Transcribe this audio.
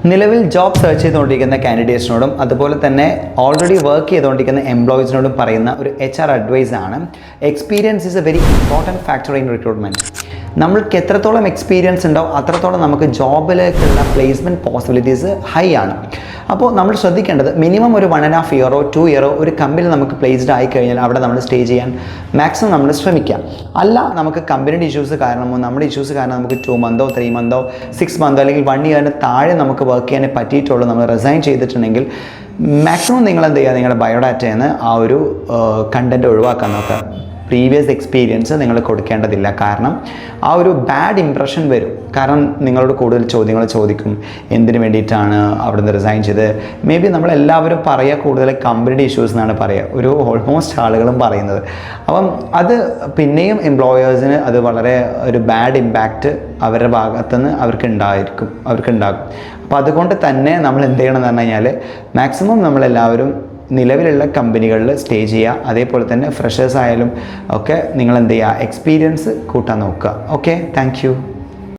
നിലവിൽ job search ചെയ്തുകൊണ്ടിരിക്കുന്ന കാൻഡിഡേറ്റ്സിനോടും അതുപോലെ തന്നെ ഓൾറെഡി വർക്ക് ചെയ്തുകൊണ്ടിരിക്കുന്ന എംപ്ലോയീസിനോടും പറയുന്ന ഒരു HR അഡ്വൈസ് ആണ്. Experience is A very important factor in recruitment. നമ്മൾക്ക് എത്രത്തോളം എക്സ്പീരിയൻസ് ഉണ്ടോ അത്രത്തോളം നമുക്ക് ജോബിലേക്കുള്ള പ്ലേസ്മെൻറ്റ് പോസിബിലിറ്റീസ് ഹൈ ആണ്. അപ്പോൾ നമ്മൾ ശ്രദ്ധിക്കേണ്ടത് മിനിമം ഒരു 1.5 ഇയറോ 2 ഇയറോ ഒരു കമ്പനി നമുക്ക് പ്ലേസ്ഡ് ആയി കഴിഞ്ഞാൽ അവിടെ നമ്മൾ സ്റ്റേ ചെയ്യാൻ മാക്സിമം നമ്മൾ ശ്രമിക്കാം. അല്ല നമുക്ക് കമ്പനിയുടെ ഇഷ്യൂസ് കാരണമോ നമ്മുടെ ഇഷ്യൂസ് കാരണം നമുക്ക് 2 മന്തോ 3 മന്തോ 6 മന്തോ അല്ലെങ്കിൽ 1 ഇയറിന് താഴെ നമുക്ക് വർക്ക് ചെയ്യാനേ പറ്റിയിട്ടുള്ളൂ, നമ്മൾ റിസൈൻ ചെയ്തിട്ടുണ്ടെങ്കിൽ മാക്സിമം നിങ്ങൾ എന്ത് ചെയ്യുക, നിങ്ങളുടെ ബയോഡാറ്റയിൽ നിന്ന് ആ ഒരു കണ്ടൻറ്റ് ഒഴിവാക്കാൻ നോക്കുക. പ്രീവിയസ് എക്സ്പീരിയൻസ് നിങ്ങൾ കൊടുക്കേണ്ടതില്ല. കാരണം ആ ഒരു ബാഡ് ഇംപ്രഷൻ വരും. കാരണം നിങ്ങളോട് കൂടുതൽ ചോദ്യങ്ങൾ ചോദിക്കും, എന്തിനു വേണ്ടിയിട്ടാണ് അവിടെ നിന്ന് റിസൈൻ ചെയ്ത്. മേ ബി നമ്മളെല്ലാവരും പറയുക കൂടുതൽ കമ്പനിയുടെ ഇഷ്യൂസ് എന്നാണ് പറയുക, ഒരു ഓൾമോസ്റ്റ് ആളുകളും പറയുന്നത്. അപ്പം അത് പിന്നെയും എംപ്ലോയേഴ്സിന് അത് വളരെ ഒരു ബാഡ് ഇമ്പാക്റ്റ് അവരുടെ ഭാഗത്തുനിന്ന് അവർക്കുണ്ടാകും. അപ്പോൾ അതുകൊണ്ട് തന്നെ നമ്മൾ എന്ത് ചെയ്യണം എന്ന് പറഞ്ഞു കഴിഞ്ഞാൽ മാക്സിമം നമ്മളെല്ലാവരും നിലവിലുള്ള കമ്പനികളിൽ സ്റ്റേ ചെയ്യുക. അതേപോലെ തന്നെ ഫ്രഷേഴ്സ് ആയാലും ഒക്കെ നിങ്ങൾ എന്ത് ചെയ്യുക, എക്സ്പീരിയൻസ് കൂട്ടാൻ നോക്കുക. Okay, thank you.